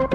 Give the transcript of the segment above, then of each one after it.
Bom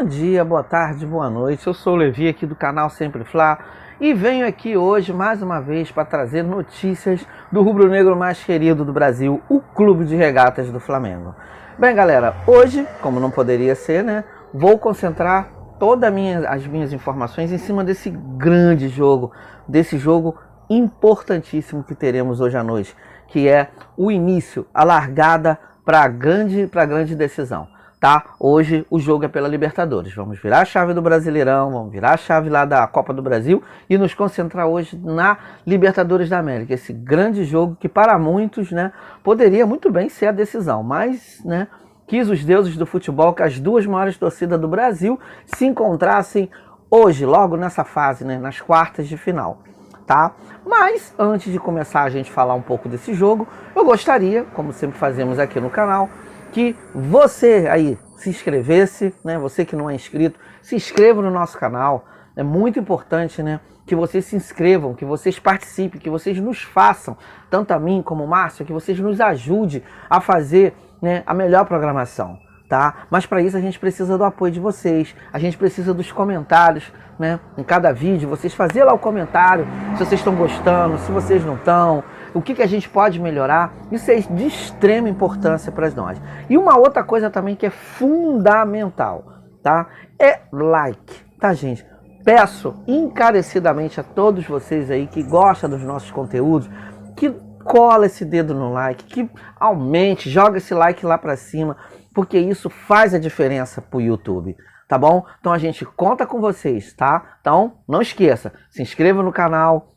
dia, boa tarde, boa noite. Eu sou o Levi aqui do canal Sempre Fla e venho aqui hoje mais uma vez para trazer notícias do rubro-negro mais querido do Brasil, o Clube de Regatas do Flamengo. Bem, galera, hoje, como não poderia ser, né, vou concentrar todas as minhas informações em cima desse grande jogo, desse jogo importantíssimo que teremos hoje à noite, que é o início, a largada para a grande decisão. Tá? Hoje o jogo é pela Libertadores. Vamos virar a chave do Brasileirão, vamos virar a chave lá da Copa do Brasil e nos concentrar hoje na Libertadores da América. Esse grande jogo que para muitos, né, poderia muito bem ser a decisão, mas, né, quis os deuses do futebol que as duas maiores torcidas do Brasil se encontrassem hoje, logo nessa fase, né, nas quartas de final. Tá? Mas antes de começar a gente falar um pouco desse jogo, eu gostaria, como sempre fazemos aqui no canal, que você aí se inscrevesse, né? Você que não é inscrito, se inscreva no nosso canal. É muito importante, né, que vocês se inscrevam, que vocês participem, que vocês nos façam, tanto a mim como o Márcio, que vocês nos ajudem a fazer, né, a melhor programação. Tá? Mas para isso a gente precisa do apoio de vocês, a gente precisa dos comentários, né? Em cada vídeo, vocês fazerem lá o comentário, se vocês estão gostando, se vocês não estão, o que a gente pode melhorar. Isso é de extrema importância para nós. E uma outra coisa também que é fundamental, tá? É like, tá, gente? Peço encarecidamente a todos vocês aí que gostam dos nossos conteúdos, que cola esse dedo no like, que aumente, joga esse like lá para cima, porque isso faz a diferença pro YouTube, tá bom? Então a gente conta com vocês, tá? Então não esqueça, se inscreva no canal,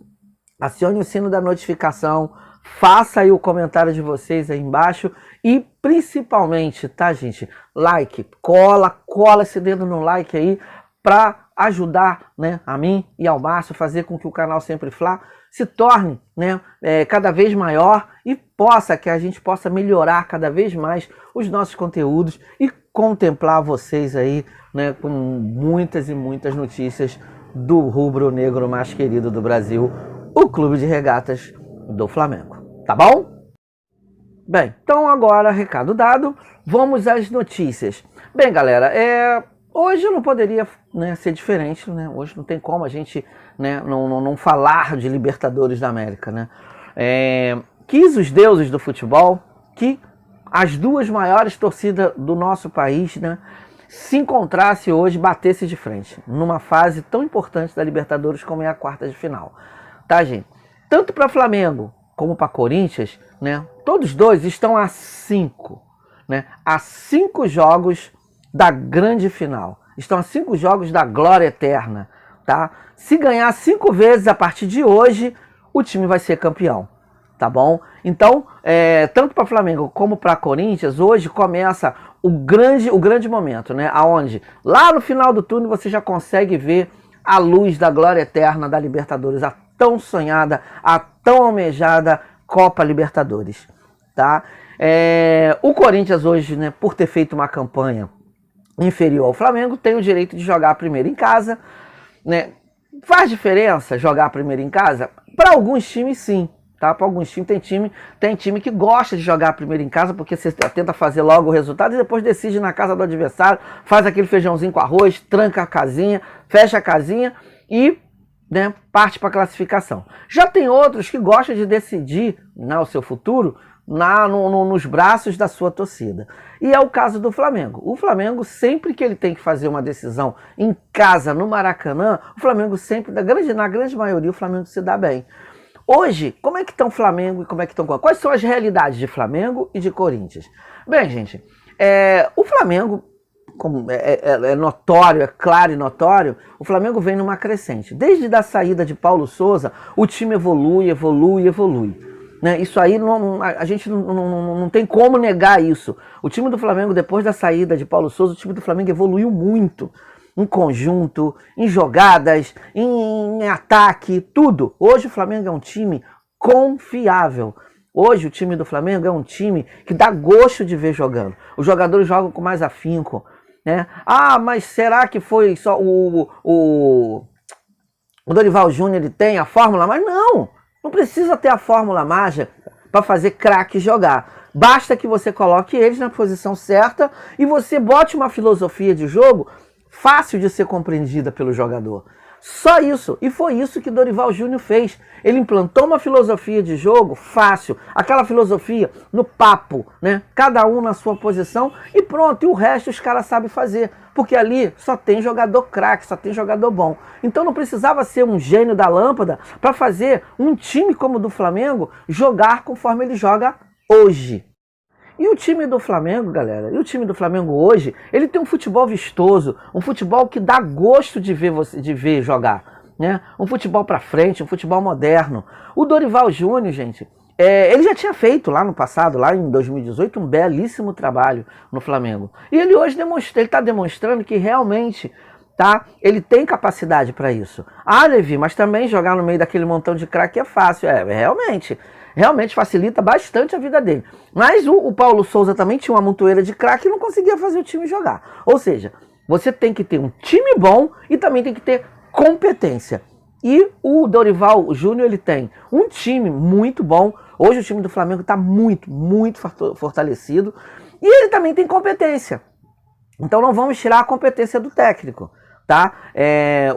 acione o sino da notificação, faça aí o comentário de vocês aí embaixo e principalmente, tá, gente? Like, cola esse dedo no like aí para ajudar, né, a mim e ao Márcio, fazer com que o canal Sempre Fla se torne, né, cada vez maior e que a gente possa melhorar cada vez mais os nossos conteúdos e contemplar vocês aí, né, com muitas e muitas notícias do rubro-negro mais querido do Brasil, o Clube de Regatas do Flamengo. Tá bom? Bem, então agora, recado dado, vamos às notícias. Bem, galera, hoje não poderia, né, ser diferente, né? Hoje não tem como a gente, né, não falar de Libertadores da América, né? Quis os deuses do futebol que as duas maiores torcidas do nosso país, né, se encontrassem hoje, batessem de frente, numa fase tão importante da Libertadores como é a quarta de final. Tá, gente? Tanto para Flamengo como para Corinthians, né, todos dois estão a 5, né, a 5 jogos da grande final. Estão a 5 jogos da glória eterna, tá? Se ganhar 5 vezes a partir de hoje, o time vai ser campeão, tá bom? Então, tanto para Flamengo como para Corinthians, hoje começa o grande momento, né? Aonde lá no final do túnel você já consegue ver a luz da glória eterna da Libertadores, a tão sonhada, a tão almejada Copa Libertadores, tá? O Corinthians hoje, né, por ter feito uma campanha inferior ao Flamengo, tem o direito de jogar primeiro em casa, né? Faz diferença jogar primeiro em casa? Para alguns times, sim. Tá? Para alguns times, tem time que gosta de jogar primeiro em casa, porque você tenta fazer logo o resultado e depois decide na casa do adversário, faz aquele feijãozinho com arroz, tranca a casinha, fecha a casinha e, né, parte para a classificação. Já tem outros que gostam de decidir, né, o seu futuro nos braços da sua torcida. E é o caso do Flamengo. O Flamengo, sempre que ele tem que fazer uma decisão em casa, no Maracanã, o Flamengo sempre, na grande maioria, o Flamengo se dá bem. Hoje, como é que estão o Flamengo e como é que estão... Quais são as realidades de Flamengo e de Corinthians? Bem, gente, o Flamengo, como é notório, é claro e notório, o Flamengo vem numa crescente. Desde a saída de Paulo Souza, o time evolui. Né? Isso aí, a gente não tem como negar isso. O time do Flamengo, depois da saída de Paulo Souza, o time do Flamengo evoluiu muito. Em conjunto, em jogadas, em ataque, tudo. Hoje o Flamengo é um time confiável. Hoje o time do Flamengo é um time que dá gosto de ver jogando. Os jogadores jogam com mais afinco, né? Ah, mas será que foi só o Dorival Júnior, ele tem a fórmula? Mas não precisa ter a fórmula mágica para fazer craque jogar. Basta que você coloque eles na posição certa e você bote uma filosofia de jogo fácil de ser compreendida pelo jogador. Só isso. E foi isso que Dorival Júnior fez. Ele implantou uma filosofia de jogo fácil. Aquela filosofia no papo, né? Cada um na sua posição e pronto. E o resto os caras sabem fazer. Porque ali só tem jogador craque, só tem jogador bom. Então não precisava ser um gênio da lâmpada para fazer um time como o do Flamengo jogar conforme ele joga hoje. E o time do Flamengo, galera, hoje, ele tem um futebol vistoso, um futebol que dá gosto de ver jogar, né? Um futebol pra frente, um futebol moderno. O Dorival Júnior, gente, ele já tinha feito lá no passado, lá em 2018, um belíssimo trabalho no Flamengo. E ele hoje está demonstrando que realmente, tá, ele tem capacidade para isso. Ah, Levi, mas também jogar no meio daquele montão de craque é fácil. Realmente facilita bastante a vida dele. Mas o Paulo Souza também tinha uma montoeira de craque e não conseguia fazer o time jogar. Ou seja, você tem que ter um time bom e também tem que ter competência. E o Dorival Júnior, ele tem um time muito bom. Hoje o time do Flamengo está muito fortalecido. E ele também tem competência. Então não vamos tirar a competência do técnico. Tá?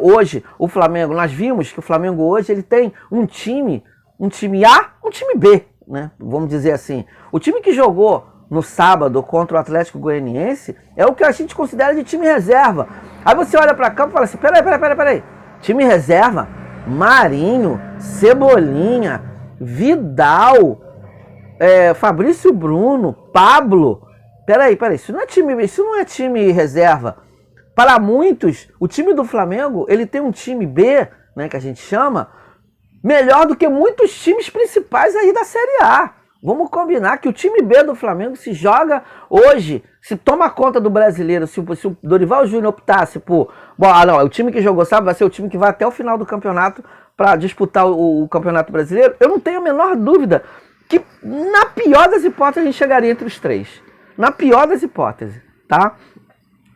Hoje o Flamengo, nós vimos que o Flamengo hoje ele tem um time A, um time B, né? Vamos dizer assim. O time que jogou no sábado contra o Atlético Goianiense é o que a gente considera de time reserva. Aí você olha para campo e fala assim, peraí. Time reserva? Marinho, Cebolinha, Vidal, Fabrício Bruno, Pablo. Peraí, isso não é time reserva. Para muitos, o time do Flamengo, ele tem um time B, né, que a gente chama, melhor do que muitos times principais aí da Série A. Vamos combinar que o time B do Flamengo se joga hoje, se toma conta do brasileiro, se o Dorival Júnior optasse por... o time que jogou sábado vai ser o time que vai até o final do campeonato para disputar o Campeonato Brasileiro. Eu não tenho a menor dúvida que, na pior das hipóteses, a gente chegaria entre os três. Na pior das hipóteses, tá?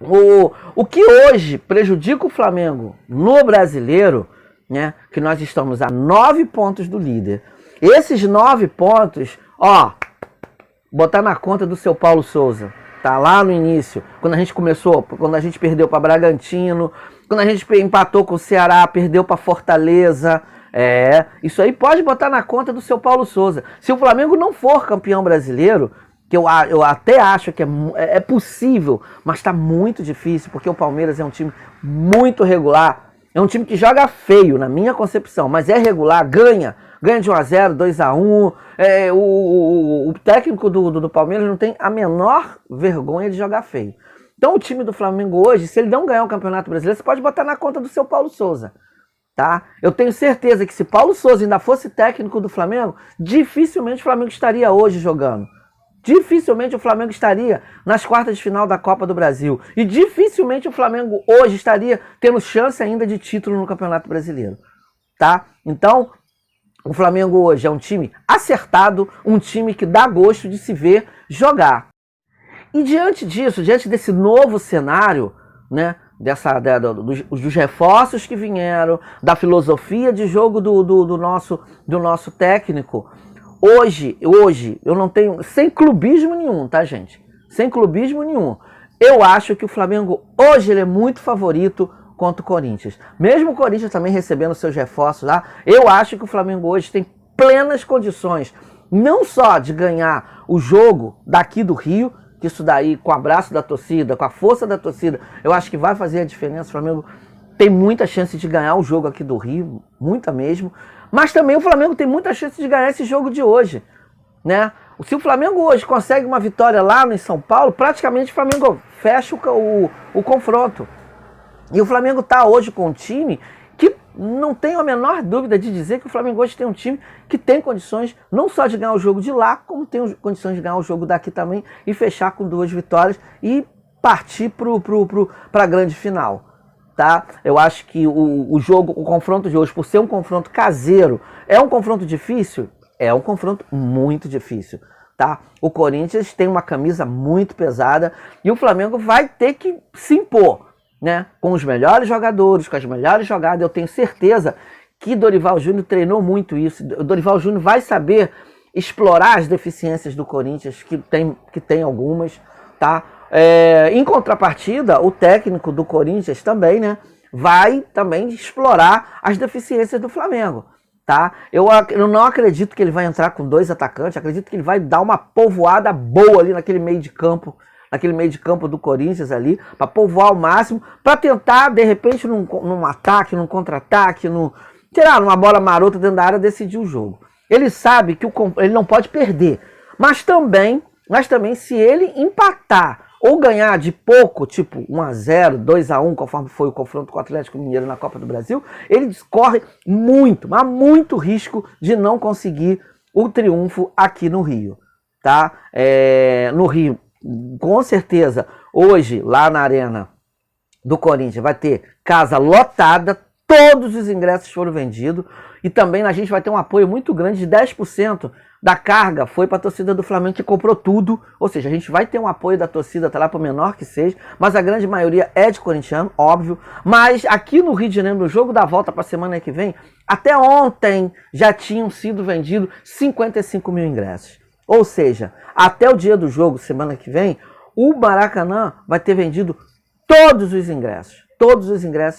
O que hoje prejudica o Flamengo no brasileiro, né, que nós estamos a 9 pontos do líder. Esses 9 pontos, botar na conta do seu Paulo Souza. Tá lá no início, quando a gente perdeu para Bragantino, quando a gente empatou com o Ceará, perdeu para Fortaleza. Isso aí pode botar na conta do seu Paulo Souza. Se o Flamengo não for campeão brasileiro, que eu até acho que é possível, mas está muito difícil, porque o Palmeiras é um time muito regular. É um time que joga feio, na minha concepção, mas é regular, ganha de 1-0, 2-1. O técnico do Palmeiras não tem a menor vergonha de jogar feio. Então o time do Flamengo hoje, se ele não ganhar o Campeonato Brasileiro, você pode botar na conta do seu Paulo Souza. Tá? Eu tenho certeza que se Paulo Souza ainda fosse técnico do Flamengo, dificilmente o Flamengo estaria hoje jogando. Dificilmente o Flamengo estaria nas quartas de final da Copa do Brasil. E dificilmente o Flamengo hoje estaria tendo chance ainda de título no Campeonato Brasileiro. Tá? Então, o Flamengo hoje é um time acertado, um time que dá gosto de se ver jogar. E diante disso, diante desse novo cenário, né, dos reforços que vieram, da filosofia de jogo do nosso técnico, Hoje, eu não tenho, sem clubismo nenhum, tá, gente? Sem clubismo nenhum. Eu acho que o Flamengo, hoje, ele é muito favorito contra o Corinthians. Mesmo o Corinthians também recebendo seus reforços lá, eu acho que o Flamengo hoje tem plenas condições, não só de ganhar o jogo daqui do Rio, que isso daí, com o abraço da torcida, com a força da torcida, eu acho que vai fazer a diferença. O Flamengo tem muita chance de ganhar o jogo aqui do Rio, muita mesmo. Mas também o Flamengo tem muita chance de ganhar esse jogo de hoje, né? Se o Flamengo hoje consegue uma vitória lá em São Paulo, praticamente o Flamengo fecha o confronto. E o Flamengo está hoje com um time que não tenho a menor dúvida de dizer que o Flamengo hoje tem um time que tem condições não só de ganhar o jogo de lá, como tem condições de ganhar o jogo daqui também e fechar com 2 vitórias e partir para a grande final. Tá? Eu acho que o confronto de hoje, por ser um confronto caseiro, é um confronto difícil? É um confronto muito difícil. tá? O Corinthians tem uma camisa muito pesada e o Flamengo vai ter que se impor, né? Com os melhores jogadores, com as melhores jogadas. Eu tenho certeza que Dorival Júnior treinou muito isso. O Dorival Júnior vai saber explorar as deficiências do Corinthians, que tem algumas, tá? Em contrapartida, o técnico do Corinthians também, né? Vai também explorar as deficiências do Flamengo, tá? Eu não acredito que ele vai entrar com 2 atacantes, acredito que ele vai dar uma povoada boa ali naquele meio de campo do Corinthians ali, para povoar ao máximo, para tentar, de repente, num ataque, num contra-ataque, numa bola marota dentro da área, decidir o jogo. Ele sabe que ele não pode perder, mas também, se ele empatar ou ganhar de pouco, tipo 1-0, 2-1, conforme foi o confronto com o Atlético Mineiro na Copa do Brasil, ele corre muito, mas muito risco de não conseguir o triunfo aqui no Rio, tá? No Rio, com certeza, hoje, lá na Arena do Corinthians, vai ter casa lotada, todos os ingressos foram vendidos, e também a gente vai ter um apoio muito grande de 10% da carga foi para a torcida do Flamengo, que comprou tudo, ou seja, a gente vai ter um apoio da torcida, tá lá, por menor que seja, mas a grande maioria é de corintiano, óbvio, mas aqui no Rio de Janeiro, no jogo da volta para a semana que vem, até ontem já tinham sido vendidos 55 mil ingressos, ou seja, até o dia do jogo, semana que vem, o Maracanã vai ter vendido todos os ingressos,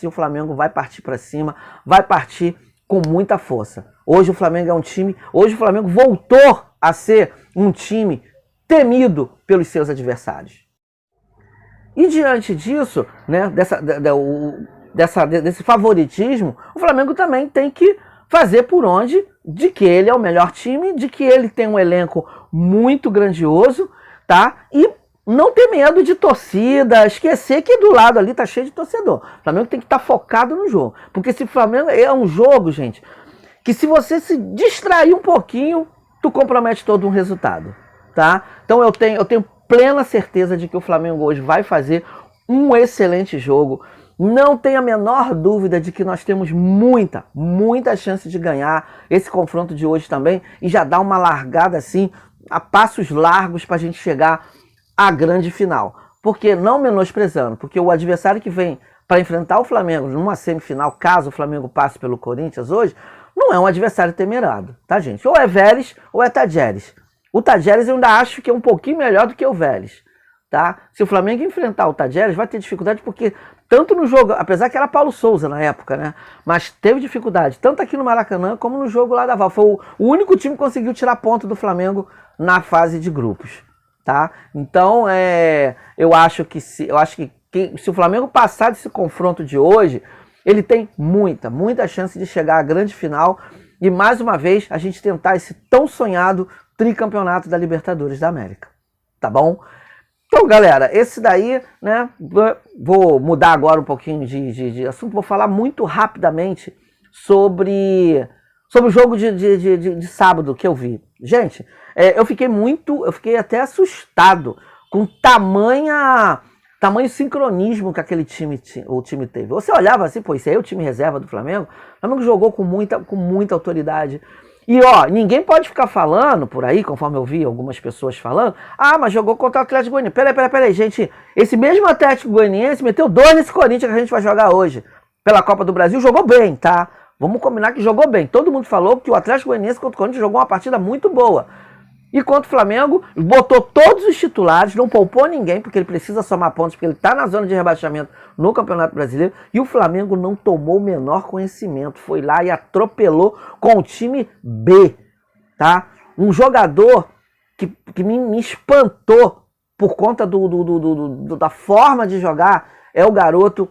e o Flamengo vai partir para cima, vai partir com muita força. Hoje o Flamengo hoje o Flamengo voltou a ser um time temido pelos seus adversários. E diante disso, né, desse favoritismo, o Flamengo também tem que fazer por onde de que ele é o melhor time, de que ele tem um elenco muito grandioso, tá? E não ter medo de torcida, esquecer que do lado ali tá cheio de torcedor. O Flamengo tem que estar focado no jogo. Porque se o Flamengo é um jogo, gente, que se você se distrair um pouquinho, tu compromete todo um resultado, tá? Então eu tenho plena certeza de que o Flamengo hoje vai fazer um excelente jogo. Não tenho a menor dúvida de que nós temos muita chance de ganhar esse confronto de hoje também e já dar uma largada assim, a passos largos para a gente chegar à grande final. Porque, não menosprezando, porque o adversário que vem para enfrentar o Flamengo numa semifinal, caso o Flamengo passe pelo Corinthians hoje, não é um adversário temerário, tá, gente? Ou é Vélez ou é Tadjeres. O Tadjeres eu ainda acho que é um pouquinho melhor do que o Vélez, tá? Se o Flamengo enfrentar o Tadjeres, vai ter dificuldade porque tanto no jogo, apesar que era Paulo Souza na época, né? Mas teve dificuldade, tanto aqui no Maracanã como no jogo lá da Val. Foi o único time que conseguiu tirar ponto do Flamengo na fase de grupos, tá? Então, eu acho que se o Flamengo passar desse confronto de hoje, ele tem muita chance de chegar à grande final e, mais uma vez, a gente tentar esse tão sonhado tricampeonato da Libertadores da América, tá bom? Então, galera, esse daí, né, vou mudar agora um pouquinho de assunto, vou falar muito rapidamente sobre o jogo de sábado que eu vi. Gente, eu fiquei até assustado com tamanho sincronismo que aquele time teve. Você olhava assim, pô, esse aí é o time reserva do Flamengo. O Flamengo jogou com muita autoridade. E ó, ninguém pode ficar falando por aí, conforme eu vi algumas pessoas falando, mas jogou contra o Atlético Goianiense. Peraí, gente, esse mesmo Atlético Goianiense meteu 2 nesse Corinthians que a gente vai jogar hoje pela Copa do Brasil, jogou bem, tá? Vamos combinar que jogou bem. Todo mundo falou que o Atlético Goianiense contra o Corinthians jogou uma partida muito boa. E contra o Flamengo, botou todos os titulares, não poupou ninguém, porque ele precisa somar pontos, porque ele está na zona de rebaixamento no Campeonato Brasileiro, e o Flamengo não tomou o menor conhecimento, foi lá e atropelou com o time B, tá? Um jogador que me espantou por conta da forma de jogar, é o garoto,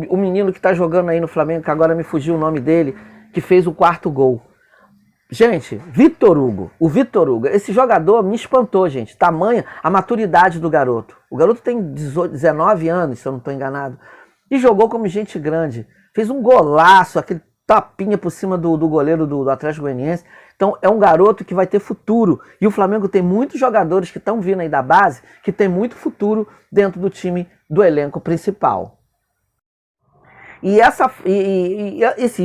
o menino que está jogando aí no Flamengo, que agora me fugiu o nome dele, que fez o 4º gol. Gente, o Vitor Hugo, esse jogador me espantou, gente. Tamanha a maturidade do garoto. O garoto tem 19 anos, se eu não estou enganado. E jogou como gente grande. Fez um golaço, aquele tapinha por cima do goleiro do Atlético Goianiense. Então é um garoto que vai ter futuro. E o Flamengo tem muitos jogadores que estão vindo aí da base, que tem muito futuro dentro do time do elenco principal. E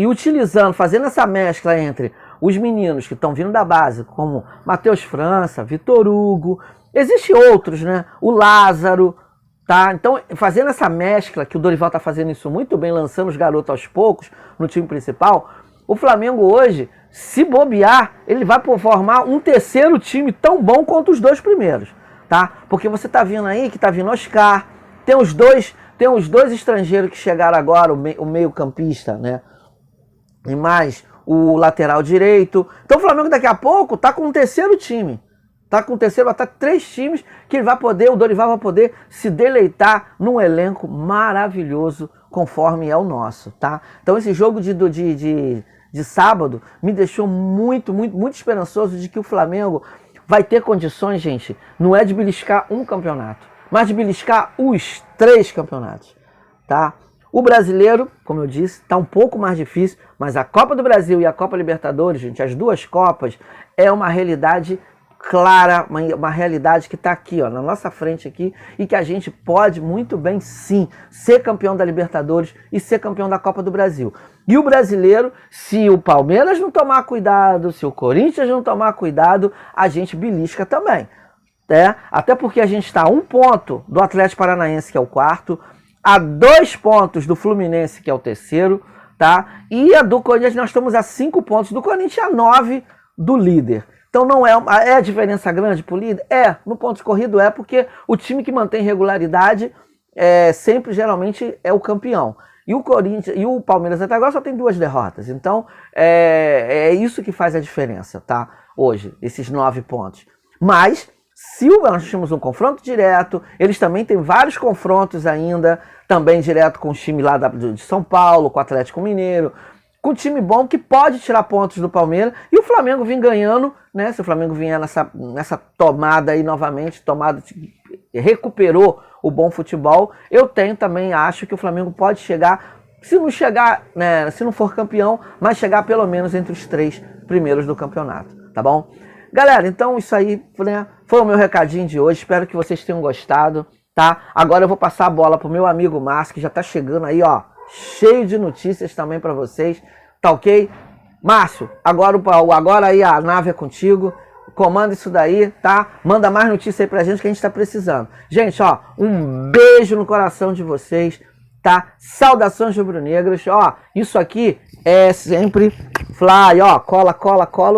utilizando, fazendo essa mescla entre os meninos que estão vindo da base, como Matheus França, Vitor Hugo, existem outros, né? O Lázaro, tá? Então, fazendo essa mescla, que o Dorival está fazendo isso muito bem, lançando os garotos aos poucos no time principal, o Flamengo hoje, se bobear, ele vai formar um terceiro time tão bom quanto os dois primeiros, tá? Porque você tá vendo aí que tá vindo Oscar, tem os dois estrangeiros que chegaram agora, o meio-campista, né? E mais o lateral direito. Então o Flamengo daqui a pouco tá com um terceiro time. Tá com o terceiro, até 3 times que ele vai poder, o Dorival vai poder se deleitar num elenco maravilhoso, conforme é o nosso, tá? Então esse jogo de sábado me deixou muito esperançoso de que o Flamengo vai ter condições, gente, não é de beliscar um campeonato, mas de beliscar os 3 campeonatos, tá? O brasileiro, como eu disse, está um pouco mais difícil, mas a Copa do Brasil e a Copa Libertadores, gente, as duas Copas, é uma realidade clara, uma realidade que está aqui, ó, na nossa frente aqui, e que a gente pode muito bem, sim, ser campeão da Libertadores e ser campeão da Copa do Brasil. E o brasileiro, se o Palmeiras não tomar cuidado, se o Corinthians não tomar cuidado, a gente belisca também. Até porque a gente está a 1 ponto do Atlético Paranaense, que é o 4º, a 2 pontos do Fluminense, que é o 3º, tá? E a do Corinthians, nós estamos a 5 pontos do Corinthians, a 9 do líder. Então não é a diferença grande para o líder? No ponto corrido porque o time que mantém regularidade sempre geralmente é o campeão. E o Corinthians e o Palmeiras até agora só tem 2 derrotas. Então é isso que faz a diferença, tá? Hoje, esses 9 pontos. Mas se nós tínhamos um confronto direto, eles também têm vários confrontos ainda, também direto com o time lá de São Paulo, com o Atlético Mineiro, com um time bom que pode tirar pontos do Palmeiras, e o Flamengo vem ganhando, né? Se o Flamengo vier nessa tomada aí novamente, recuperou o bom futebol, eu também acho que o Flamengo pode chegar, se não chegar, né, se não for campeão, mas chegar pelo menos entre os 3 primeiros do campeonato, tá bom? Galera, então isso aí, né, foi o meu recadinho de hoje, espero que vocês tenham gostado, tá? Agora eu vou passar a bola pro meu amigo Márcio, que já tá chegando aí, ó, cheio de notícias também para vocês, tá ok? Márcio, agora aí a nave é contigo, comanda isso daí, tá? Manda mais notícias aí pra gente que a gente tá precisando. Gente, ó, um beijo no coração de vocês, tá? Saudações rubro-negras, ó, isso aqui é sempre Fly, ó, cola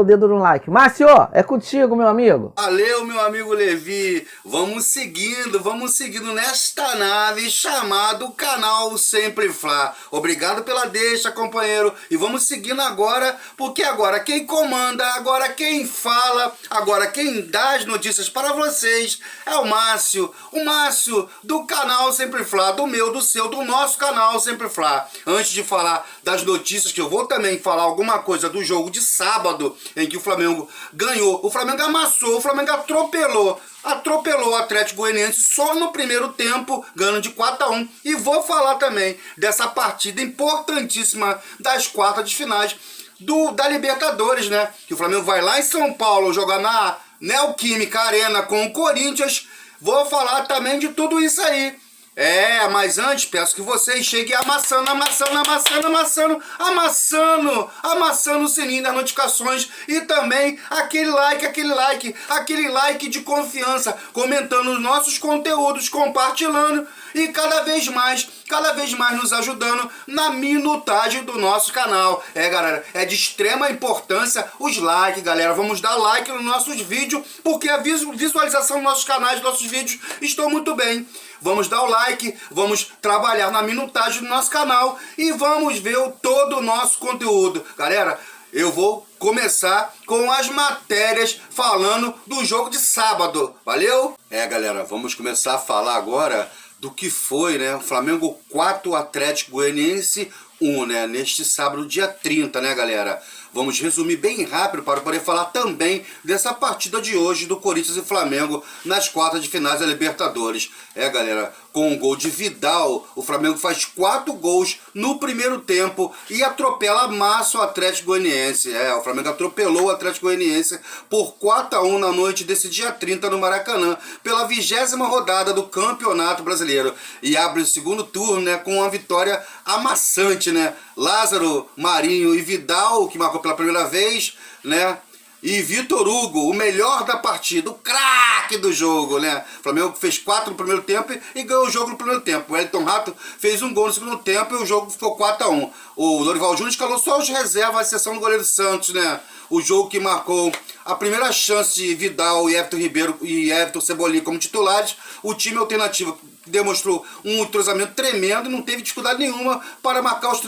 o dedo no like. Márcio, é contigo, meu amigo. Valeu, meu amigo Levi. Vamos seguindo nesta nave chamado Canal Sempre Fla. Obrigado pela deixa, companheiro. E vamos seguindo agora, porque agora quem comanda, agora quem fala, agora quem dá as notícias para vocês é o Márcio. O Márcio do Canal Sempre Fla, do meu, do seu, do nosso Canal Sempre Fla. Antes de falar das notícias, que eu vou também falar alguma coisa do jogo de sábado, em que o Flamengo ganhou, o Flamengo amassou, o Flamengo atropelou o Atlético Goianiense só no primeiro tempo, ganhando de 4-1. E vou falar também dessa partida importantíssima das quartas de finais da Libertadores, né? Que o Flamengo vai lá em São Paulo jogar na Neoquímica Arena com o Corinthians. Vou falar também de tudo isso aí. Mas antes peço que vocês cheguem amassando o sininho das notificações e também aquele like de confiança, comentando os nossos conteúdos, compartilhando e cada vez mais nos ajudando na minutagem do nosso canal. Galera, é de extrema importância os likes, galera. Vamos dar like nos nossos vídeos, porque a visualização dos nossos canais, dos nossos vídeos, estão muito bem. Vamos dar o like, vamos trabalhar na minutagem do nosso canal e vamos ver todo o nosso conteúdo. Galera, eu vou começar com as matérias falando do jogo de sábado. Valeu? Galera, vamos começar a falar agora do que foi, né? Flamengo 4, Atlético Goianiense 1, né? Neste sábado, dia 30, né, galera? Vamos resumir bem rápido para poder falar também dessa partida de hoje do Corinthians e Flamengo nas quartas de finais da Libertadores. Galera, com um gol de Vidal, o Flamengo faz 4 gols no primeiro tempo e amassa o Atlético Goianiense. O Flamengo atropelou o Atlético Goianiense por 4-1 na noite desse dia 30 no Maracanã, pela 20ª rodada do Campeonato Brasileiro. E abre o segundo turno, né, com uma vitória amassante, né? Lázaro, Marinho e Vidal, que marcou pela primeira vez, né? E Vitor Hugo, o melhor da partida, o craque do jogo, né? O Flamengo fez 4 no primeiro tempo e ganhou o jogo no primeiro tempo. O Wellington Rato fez um gol no segundo tempo e o jogo ficou 4-1. O Dorival Júnior escalou só os reservas, à exceção do goleiro Santos, né? O jogo que marcou a primeira chance de Vidal e Everton Ribeiro e Everton Cebolinha como titulares. O time alternativo demonstrou um entrosamento tremendo e não teve dificuldade nenhuma para marcar os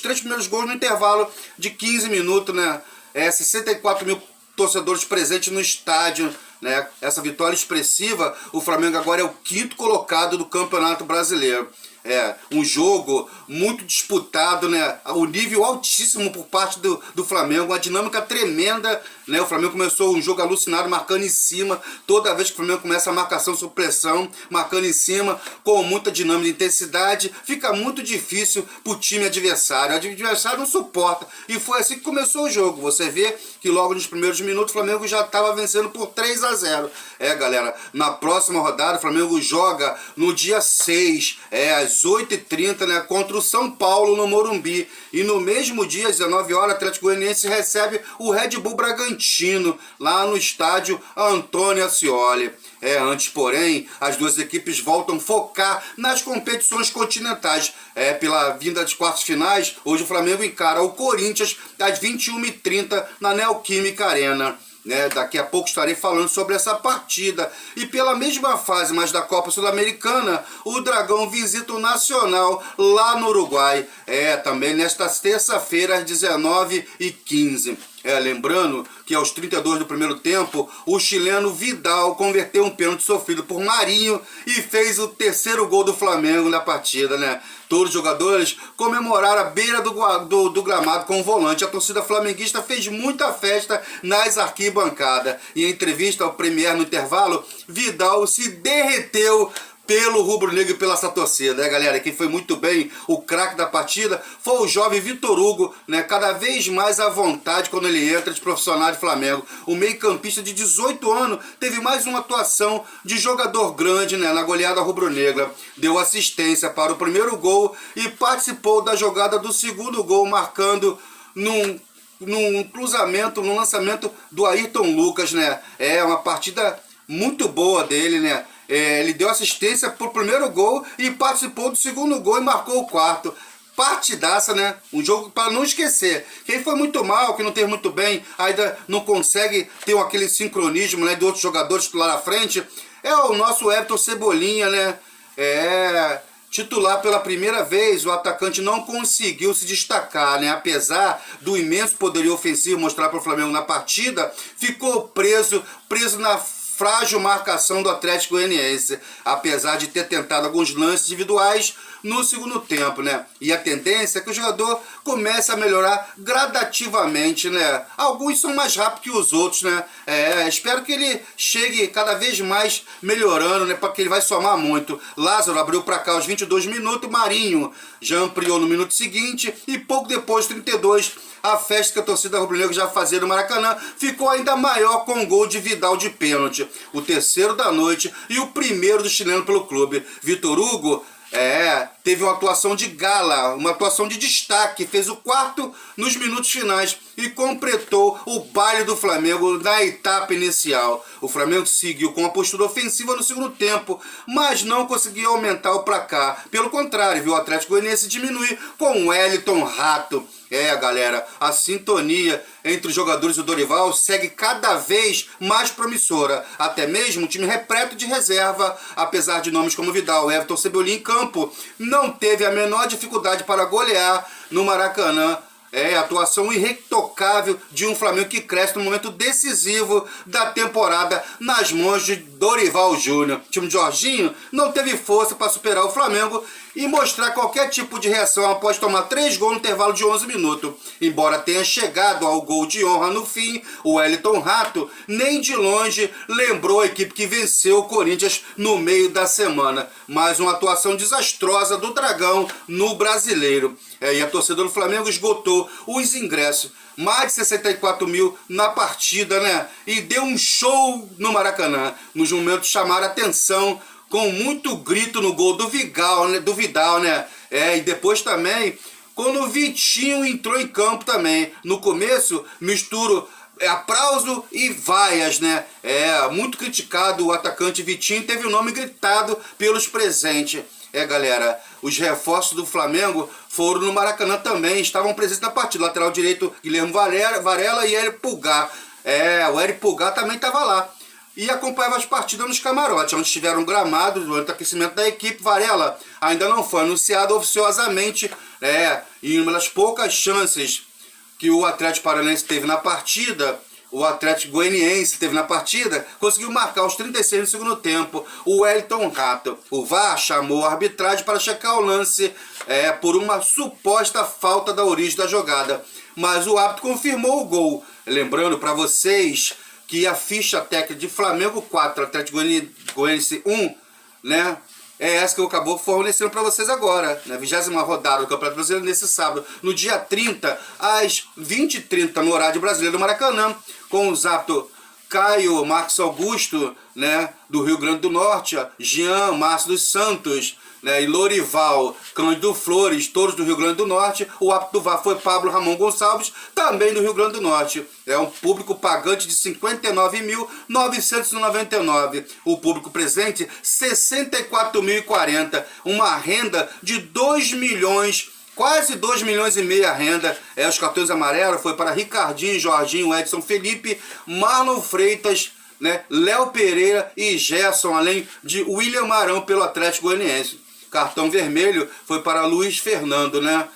3 primeiros gols no intervalo de 15 minutos, né? 64 mil torcedores presentes no estádio, né? Essa vitória expressiva, o Flamengo agora é o 5º colocado do Campeonato Brasileiro. Um jogo muito disputado, né? O nível altíssimo por parte do Flamengo, uma dinâmica tremenda, né? O Flamengo começou um jogo alucinado, marcando em cima. Toda vez que o Flamengo começa a marcação sob pressão, marcando em cima, com muita dinâmica e intensidade, fica muito difícil pro time adversário. O adversário não suporta. E foi assim que começou o jogo. Você vê que logo nos primeiros minutos o Flamengo já estava vencendo por 3-0. Galera, na próxima rodada o Flamengo joga no dia 6, às 8h30, né, contra o São Paulo no Morumbi. E no mesmo dia, às 19 horas, o Atlético Goianiense recebe o Red Bull Bragantino, lá no estádio Antônio Ascioli. Antes, porém, as duas equipes voltam a focar nas competições continentais. Pela vinda das quartas finais, hoje o Flamengo encara o Corinthians às 21h30 na Neoquímica Arena. Daqui a pouco estarei falando sobre essa partida. E pela mesma fase, mas da Copa Sul-Americana, o Dragão visita o Nacional lá no Uruguai. Também nesta terça-feira às 19h15. Lembrando que aos 32 do primeiro tempo, o chileno Vidal converteu um pênalti sofrido por Marinho e fez o 3º gol do Flamengo na partida, né? Todos os jogadores comemoraram a beira do gramado com o volante. A torcida flamenguista fez muita festa nas arquibancadas. Em entrevista ao Premier no intervalo, Vidal se derreteu pelo rubro-negro e pela essa torcida, galera? Quem foi muito bem, o craque da partida, foi o jovem Vitor Hugo, né? Cada vez mais à vontade quando ele entra de profissional de Flamengo. O meio-campista de 18 anos teve mais uma atuação de jogador grande, né? Na goleada rubro-negra. Deu assistência para o primeiro gol e participou da jogada do segundo gol, marcando num cruzamento, num lançamento do Ayrton Lucas, né? Uma partida muito boa dele, né? Ele deu assistência pro primeiro gol e participou do segundo gol e marcou o 4º. Partidaça, né? Um jogo para não esquecer. Quem foi muito mal, quem não teve muito bem, ainda não consegue ter aquele sincronismo, né, de outros jogadores lá na frente, é o nosso Everton Cebolinha, né? Titular pela primeira vez, o atacante não conseguiu se destacar, né? Apesar do imenso poderio ofensivo mostrar para o Flamengo na partida, ficou preso na frágil marcação do Atlético Goianiense, apesar de ter tentado alguns lances individuais no segundo tempo, né? E a tendência é que o jogador comece a melhorar gradativamente, né? Alguns são mais rápidos que os outros, né? Espero que ele chegue cada vez mais melhorando, né? Porque ele vai somar muito. Lázaro abriu para cá aos 22 minutos, Marinho já ampliou no minuto seguinte e pouco depois, 32, a festa que a torcida rubro-negra já fazia no Maracanã ficou ainda maior com o gol de Vidal de pênalti. O 3º da noite e o primeiro do chileno pelo clube. Vitor Hugo teve uma atuação de gala, uma atuação de destaque, fez o 4º nos minutos finais e completou o baile do Flamengo na etapa inicial. O Flamengo seguiu com a postura ofensiva no segundo tempo, mas não conseguiu aumentar o placar. Pelo contrário, viu o Atlético Goianiense diminuir com o Wellington Rato. Galera, a sintonia entre os jogadores do Dorival segue cada vez mais promissora. Até mesmo o time repleto de reserva, apesar de nomes como Vidal, Everton Cebolinha em campo, não teve a menor dificuldade para golear no Maracanã. Atuação irretocável de um Flamengo que cresce no momento decisivo da temporada nas mãos de Dorival Júnior. O time de Jorginho não teve força para superar o Flamengo e mostrar qualquer tipo de reação após tomar 3 gols no intervalo de 11 minutos. Embora tenha chegado ao gol de honra no fim, o Wellington Rato nem de longe lembrou a equipe que venceu o Corinthians no meio da semana. Mais uma atuação desastrosa do Dragão no Brasileiro. E a torcida do Flamengo esgotou os ingressos. Mais de 64 mil na partida, né? E deu um show no Maracanã. Nos momentos chamaram a atenção com muito grito no gol do Vidal, né? E depois também quando o Vitinho entrou em campo também. No começo, misturo aplauso e vaias, né? Muito criticado o atacante Vitinho, teve o nome gritado pelos presentes. Galera, os reforços do Flamengo foram no Maracanã também, estavam presentes na partida. Lateral direito, Guilherme Varela e Eric Pulgar. O Eric Pulgar também estava lá. E acompanhava as partidas nos camarotes, onde estiveram gramados durante o aquecimento da equipe. Varela ainda não foi anunciado oficiosamente, em uma das poucas chances que o Atlético Paranaense teve na partida, o Atlético Goianiense teve na partida, conseguiu marcar aos 36 do segundo tempo o Wellington Rato. O VAR chamou a arbitragem para checar o lance por uma suposta falta da origem da jogada. Mas o árbitro confirmou o gol. Lembrando para vocês que a ficha técnica de Flamengo 4, Atlético Goianiense 1, né? É essa que eu acabou fornecendo para vocês agora, na 20ª rodada do Campeonato Brasileiro, nesse sábado, no dia 30, às 20h30, no horário brasileiro do Maracanã, com os aptos Caio Marcos Augusto, né, do Rio Grande do Norte, Jean Márcio dos Santos, né, e Lorival Cândido Flores, todos do Rio Grande do Norte. O árbitro do VAR foi Pablo Ramon Gonçalves, também do Rio Grande do Norte. É um público pagante de 59.999. O público presente, 64.040. Uma renda de 2 milhões, quase 2 milhões e meio a renda. Os cartões amarelos foi para Ricardinho, Jorginho, Edson Felipe, Marlon Freitas, né, Léo Pereira e Gerson, além de William Arão pelo Atlético Goianiense. Cartão vermelho foi para Luiz Fernando, né?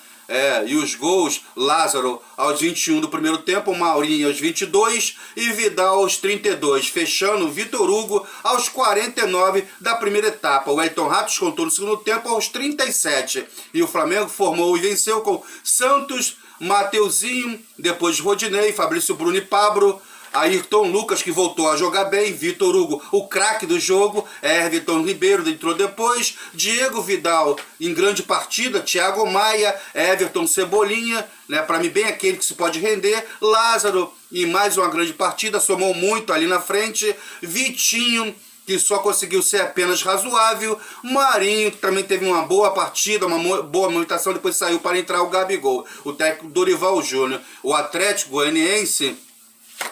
E os gols, Lázaro aos 21 do primeiro tempo, Maurinho aos 22 e Vidal aos 32. Fechando, Vitor Hugo aos 49 da primeira etapa. O Wellington Rato contou no segundo tempo aos 37. E o Flamengo formou e venceu com Santos, Mateuzinho, depois Rodinei, Fabrício Bruno e Pablo, Ayrton Lucas, que voltou a jogar bem, Vitor Hugo, o craque do jogo, Everton Ribeiro entrou depois, Diego Vidal em grande partida, Thiago Maia, Everton Cebolinha, né, para mim bem aquele que se pode render, Lázaro em mais uma grande partida, somou muito ali na frente, Vitinho, que só conseguiu ser apenas razoável, Marinho, que também teve uma boa partida, uma boa movimentação, depois saiu para entrar o Gabigol, o técnico Dorival Júnior. O Atlético Goianiense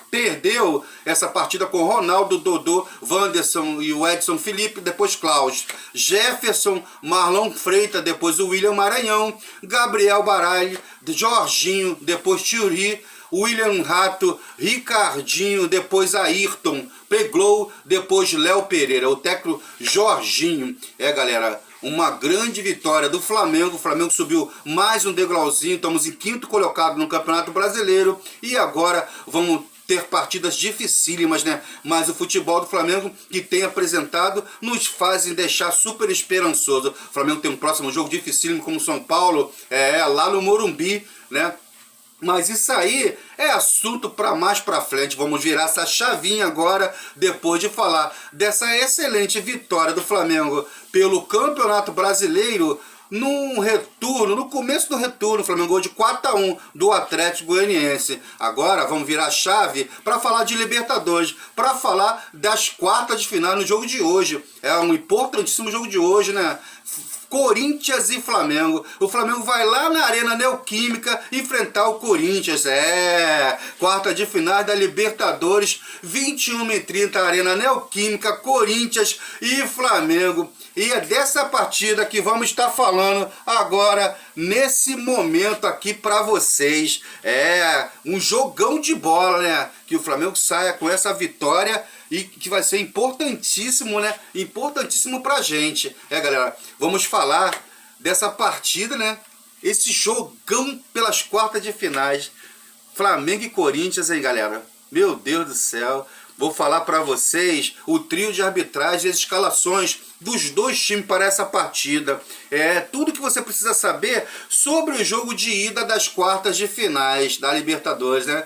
perdeu essa partida com Ronaldo, Dodô, Wanderson e o Edson Felipe, depois Klaus, Jefferson, Marlon Freitas, depois o William Maranhão, Gabriel Baralho, Jorginho, depois Thierry, William Rato, Ricardinho, depois Ayrton, Peglow, depois Léo Pereira, o técnico Jorginho. Galera, uma grande vitória do Flamengo. O Flamengo subiu mais um degrauzinho, estamos em 5º colocado no Campeonato Brasileiro e agora vamos ter partidas dificílimas, né? Mas o futebol do Flamengo que tem apresentado nos fazem deixar super esperançoso. O Flamengo tem um próximo jogo dificílimo como São Paulo, lá no Morumbi, né? Mas isso aí é assunto para mais para frente. Vamos virar essa chavinha agora, depois de falar dessa excelente vitória do Flamengo pelo Campeonato Brasileiro no começo do retorno. O Flamengo ganhou de 4-1 do Atlético Goianiense. Agora vamos virar a chave para falar de Libertadores, para falar das quartas de final no jogo de hoje. É um importantíssimo jogo de hoje, né? Corinthians e Flamengo. O Flamengo vai lá na Arena Neoquímica enfrentar o Corinthians. Quarta de final da Libertadores, 21h30, Arena Neoquímica, Corinthians e Flamengo. E é dessa partida que vamos estar falando agora, nesse momento aqui para vocês. Um jogão de bola, né? Que o Flamengo saia com essa vitória e que vai ser importantíssimo, né? Importantíssimo pra gente. Galera, vamos falar dessa partida, né? Esse jogão pelas quartas de finais. Flamengo e Corinthians, hein, galera? Meu Deus do céu. Vou falar para vocês o trio de arbitragem e as escalações dos dois times para essa partida. Tudo que você precisa saber sobre o jogo de ida das quartas de finais da Libertadores, né?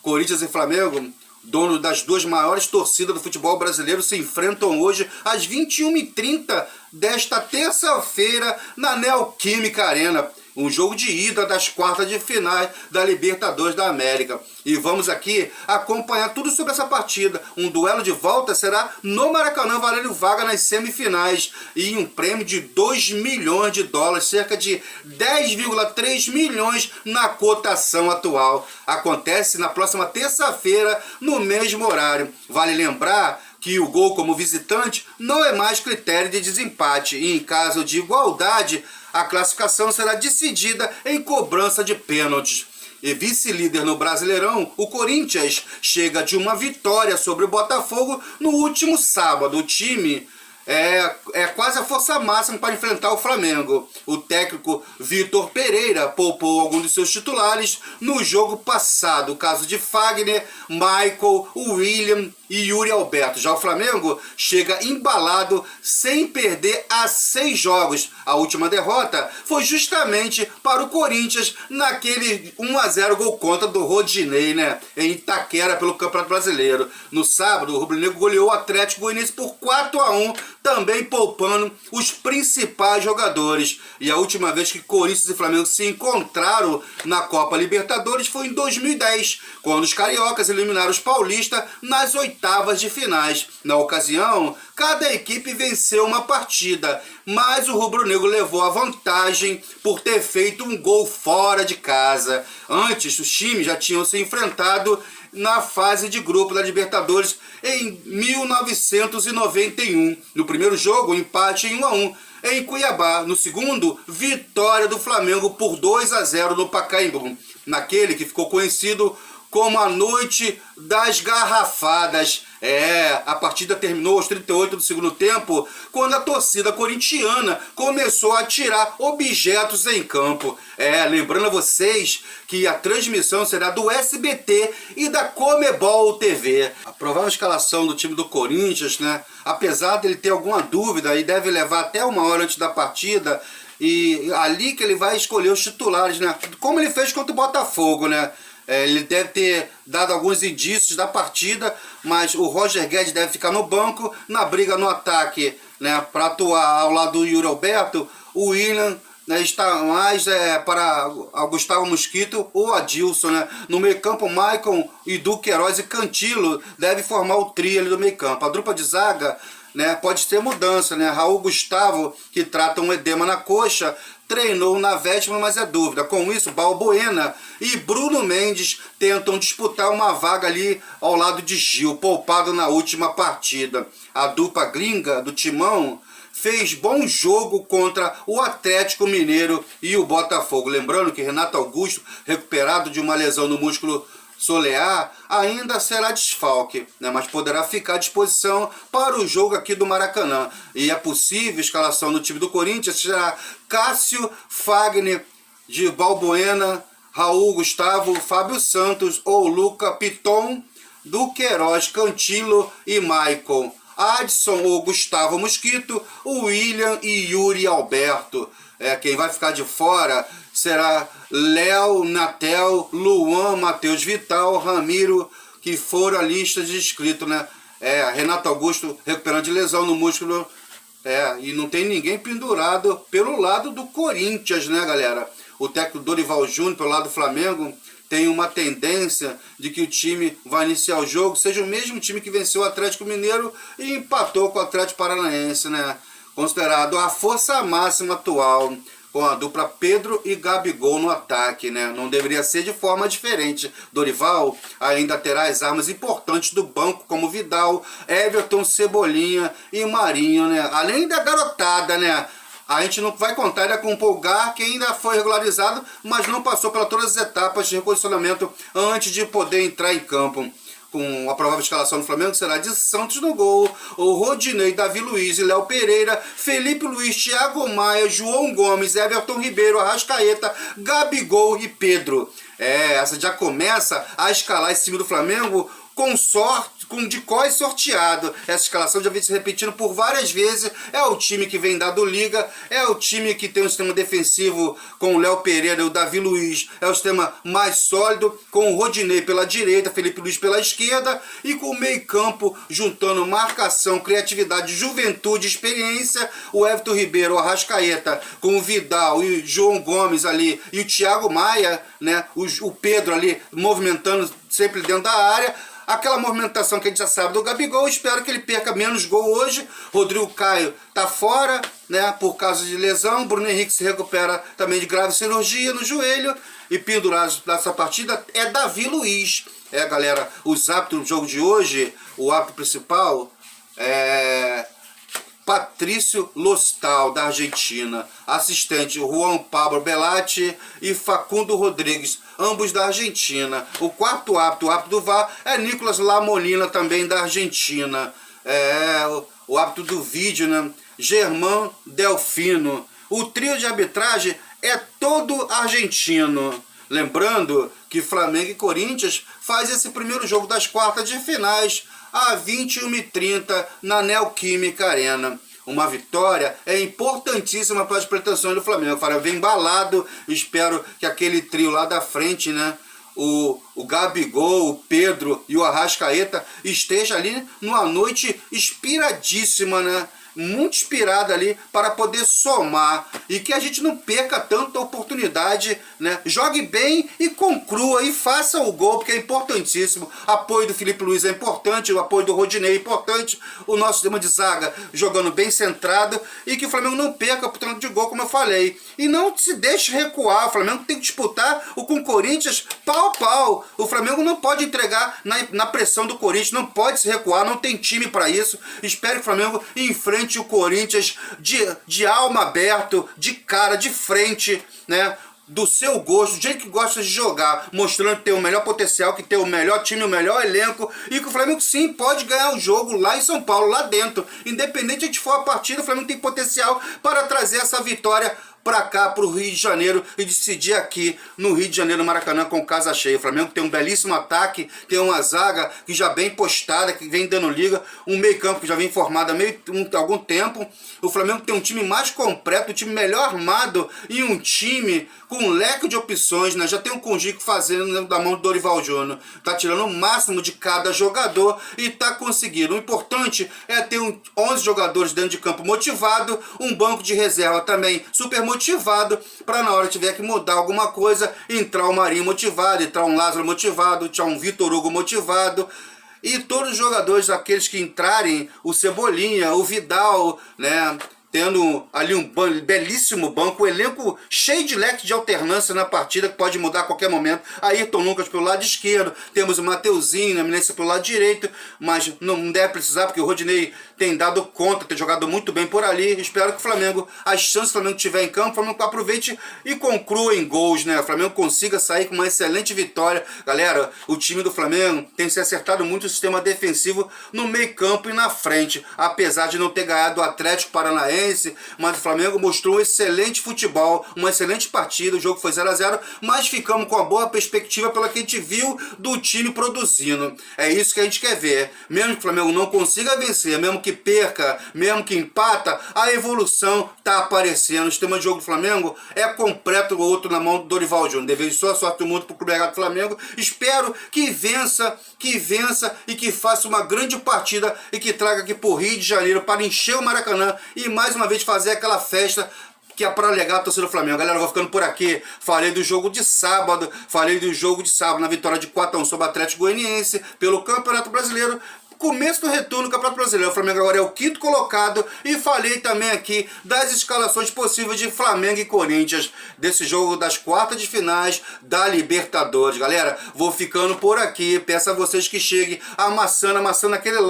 Corinthians e Flamengo, dono das duas maiores torcidas do futebol brasileiro, se enfrentam hoje às 21h30 desta terça-feira na Neoquímica Arena. um jogo de ida das quartas de finais da Libertadores da América. E vamos aqui acompanhar tudo sobre essa partida. Um duelo de volta será no Maracanã, valendo vaga nas semifinais e um prêmio de 2 milhões de dólares, cerca de 10,3 milhões na cotação atual. Acontece na próxima terça-feira, no mesmo horário. Vale lembrar que o gol como visitante não é mais critério de desempate e, em caso de igualdade, a classificação será decidida em cobrança de pênaltis. E vice-líder no Brasileirão, o Corinthians chega de uma vitória sobre o Botafogo no último sábado. O time é quase a força máxima para enfrentar o Flamengo. O técnico Vitor Pereira poupou alguns de seus titulares no jogo passado. O caso de Fagner, Michael, William e Yuri Alberto. Já o Flamengo chega embalado sem perder há 6 jogos. A última derrota foi justamente para o Corinthians naquele 1-0 gol contra do Rodinei, né? Em Itaquera pelo Campeonato Brasileiro. No sábado, o rubro-negro goleou o Atlético Goianiense por 4-1, também poupando os principais jogadores. E a última vez que Corinthians e Flamengo se encontraram na Copa Libertadores foi em 2010, quando os cariocas eliminaram os paulistas nas oitavas de finais. Na ocasião, cada equipe venceu uma partida, mas o rubro-negro levou a vantagem por ter feito um gol fora de casa. Antes, os times já tinham se enfrentado na fase de grupo da Libertadores em 1991. No primeiro jogo, empate em 1-1 em Cuiabá. No segundo, vitória do Flamengo por 2-0 no Pacaembu, naquele que ficou conhecido como a Noite das Garrafadas. A partida terminou aos 38 do segundo tempo, quando a torcida corintiana começou a tirar objetos em campo. Lembrando a vocês que a transmissão será do SBT e da Comebol TV. A provável escalação do time do Corinthians, né? Apesar dele ter alguma dúvida e deve levar até 1 hora antes da partida, e ali que ele vai escolher os titulares, né? Como ele fez contra o Botafogo, né? Ele deve ter dado alguns indícios da partida, mas o Roger Guedes deve ficar no banco, na briga no ataque, né, para atuar ao lado do Yuri Alberto. O William, né, está mais para o Gustavo Mosquito ou Adilson, né? No meio campo, Maicon, Edu Queiroz e Cantilo deve formar o trio ali do meio campo. A dupla de zaga, né, pode ter mudança, né? Raul Gustavo, que trata um edema na coxa, treinou na véspera, mas é dúvida. Com isso, Balbuena e Bruno Mendes tentam disputar uma vaga ali ao lado de Gil, poupado na última partida. A dupla gringa do Timão fez bom jogo contra o Atlético Mineiro e o Botafogo. Lembrando que Renato Augusto, recuperado de uma lesão no músculo solear, ainda será desfalque, né? Mas poderá ficar à disposição para o jogo aqui do Maracanã. E é possível a escalação do time do Corinthians será Cássio, Fagner, de Balbuena, Raul Gustavo, Fábio Santos ou Luca Piton, do Queiroz, Cantilo e Michael, Adson ou Gustavo Mosquito, o William e Yuri Alberto. Quem vai ficar de fora será Léo, Natel, Luan, Matheus Vital, Ramiro, que foram a lista de inscritos, né? Renato Augusto recuperando de lesão no músculo. E não tem ninguém pendurado pelo lado do Corinthians, né, galera? O técnico Dorival Júnior, pelo lado do Flamengo, tem uma tendência de que o time vai iniciar o jogo, seja o mesmo time que venceu o Atlético Mineiro e empatou com o Atlético Paranaense, né? Considerado a força máxima atual, com a dupla Pedro e Gabigol no ataque, né? Não deveria ser de forma diferente. Dorival ainda terá as armas importantes do banco, como Vidal, Everton, Cebolinha e Marinho, né? Além da garotada, né? A gente não vai contar ainda com o Pulgar, que ainda foi regularizado, mas não passou por todas as etapas de recondicionamento antes de poder entrar em campo. Com a provável escalação do Flamengo será de Santos no gol, o Rodinei, Davi Luiz e Léo Pereira, Felipe Luiz, Thiago Maia, João Gomes, Everton Ribeiro, Arrascaeta, Gabigol e Pedro. Essa já começa a escalar esse time do Flamengo com sorte, de quase sorteado. Essa escalação já vem se repetindo por várias vezes. É o time que vem dado liga, é o time que tem um sistema defensivo com o Léo Pereira e o Davi Luiz, é o sistema mais sólido, com o Rodinei pela direita, Felipe Luiz pela esquerda, e com o meio campo juntando marcação, criatividade, juventude, experiência, o Everton Ribeiro, o Arrascaeta, com o Vidal e o João Gomes ali, e o Thiago Maia, né, o Pedro ali movimentando sempre dentro da área. Aquela movimentação que a gente já sabe do Gabigol, espero que ele perca menos gol hoje. Rodrigo Caio tá fora, né, por causa de lesão. Bruno Henrique se recupera também de grave cirurgia no joelho. E pendurado nessa partida é Davi Luiz. Galera, os árbitros do jogo de hoje, o árbitro principal é Patrício Lostal, da Argentina. Assistente, Juan Pablo Belatti e Facundo Rodrigues, ambos da Argentina. O quarto árbitro, o árbitro do VAR, é Nicolas Lamolina, também da Argentina. O árbitro do vídeo, né, Germán Delfino. O trio de arbitragem é todo argentino. Lembrando que Flamengo e Corinthians faz esse primeiro jogo das quartas de finais às 21h30 na Neoquímica Arena. Uma vitória é importantíssima para as pretensões do Flamengo. O Flamengo vem embalado, espero que aquele trio lá da frente, né, o Gabigol, o Pedro e o Arrascaeta, esteja ali numa noite inspiradíssima, né? Muito inspirada ali para poder somar, e que a gente não perca tanta oportunidade, né? Jogue bem e conclua e faça o gol, porque é importantíssimo. Apoio do Felipe Luiz é importante, o apoio do Rodinei é importante, o nosso sistema de zaga jogando bem centrado, e que o Flamengo não perca por tanto de gol, como eu falei, e não se deixe recuar. O Flamengo tem que disputar com o Corinthians pau a pau. O Flamengo não pode entregar na pressão do Corinthians, não pode se recuar, não tem time para isso. Espero que o Flamengo enfrente o Corinthians de alma aberta, de cara, de frente, né? Do seu gosto, do jeito que gosta de jogar, mostrando que tem o melhor potencial, que tem o melhor time, o melhor elenco, e que o Flamengo sim pode ganhar o jogo lá em São Paulo, lá dentro. Independente de for a partida, o Flamengo tem potencial para trazer essa vitória para cá, para o Rio de Janeiro, e decidir aqui no Rio de Janeiro, no Maracanã, com casa cheia. O Flamengo tem um belíssimo ataque, tem uma zaga que já bem postada, que vem dando liga, um meio campo que já vem formado há algum tempo. O Flamengo tem um time mais completo, um time melhor armado, e um time com um leque de opções, né? Já tem um Conjico fazendo da mão do Dorival Júnior, tá tirando o máximo de cada jogador e tá conseguindo. O importante é ter 11 jogadores dentro de campo motivado, um banco de reserva também super motivado, para na hora que tiver que mudar alguma coisa, entrar o Marinho motivado, entrar um Lázaro motivado, entrar um Vitor Hugo motivado, e todos os jogadores, aqueles que entrarem, o Cebolinha, o Vidal, né, tendo ali um belíssimo banco, um elenco cheio de leque de alternância na partida, que pode mudar a qualquer momento. Ayrton Lucas pelo lado esquerdo, temos o Mateuzinho, a Eminência pelo lado direito, mas não deve precisar, porque o Rodinei tem dado conta, tem jogado muito bem por ali. Espero que o Flamengo, as chances que o Flamengo tiver em campo, o Flamengo aproveite e conclua em gols, né? O Flamengo consiga sair com uma excelente vitória. Galera, o time do Flamengo tem se acertado muito o sistema defensivo no meio campo e na frente, apesar de não ter ganhado o Atlético Paranaense, mas o Flamengo mostrou um excelente futebol, uma excelente partida. O jogo foi 0-0, mas ficamos com a boa perspectiva pela que a gente viu do time produzindo. É isso que a gente quer ver. Mesmo que o Flamengo não consiga vencer, mesmo que perca, mesmo que empata, a evolução está aparecendo. O sistema de jogo do Flamengo é completo, o outro na mão do Dorival Júnior. Deveria só a sorte do mundo para o Clube Regata Flamengo. Espero que vença e que faça uma grande partida e que traga aqui para o Rio de Janeiro para encher o Maracanã e mais uma vez fazer aquela festa que é para alegar a torcida do Flamengo. Galera, eu vou ficando por aqui. Falei do jogo de sábado na vitória de 4-1 sobre o Atlético Goianiense pelo Campeonato Brasileiro. Começo do retorno do Campeonato Brasileiro. O Flamengo agora é o 5º colocado, e falei também aqui das escalações possíveis de Flamengo e Corinthians desse jogo das quartas de finais da Libertadores. Galera, vou ficando por aqui. Peço a vocês que cheguem amassando aquele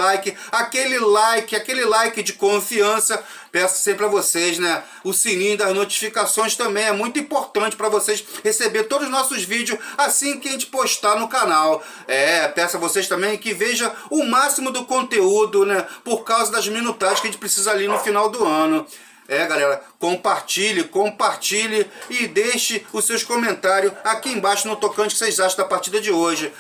like de confiança. Peço sempre a vocês, né? O sininho das notificações também é muito importante para vocês receber todos os nossos vídeos assim que a gente postar no canal. Peço a vocês também que vejam o máximo do conteúdo, né? Por causa das minutagens que a gente precisa ali no final do ano. Galera, compartilhe e deixe os seus comentários aqui embaixo no tocante que vocês acham da partida de hoje.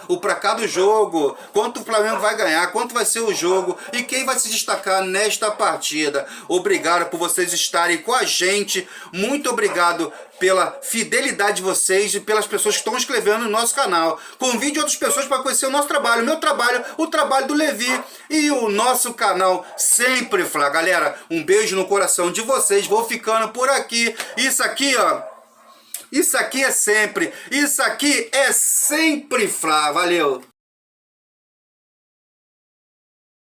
O pra cá do jogo, quanto o Flamengo vai ganhar, quanto vai ser o jogo e quem vai se destacar nesta partida. Obrigado por vocês estarem com a gente, muito obrigado pela fidelidade de vocês e pelas pessoas que estão inscrevendo no nosso canal. Convide outras pessoas para conhecer o nosso trabalho, o meu trabalho, o trabalho do Levi e o nosso canal Sempre Fla. Galera, um beijo no coração de vocês, vou ficando por aqui. Isso aqui, ó, isso aqui é sempre Fla. Valeu!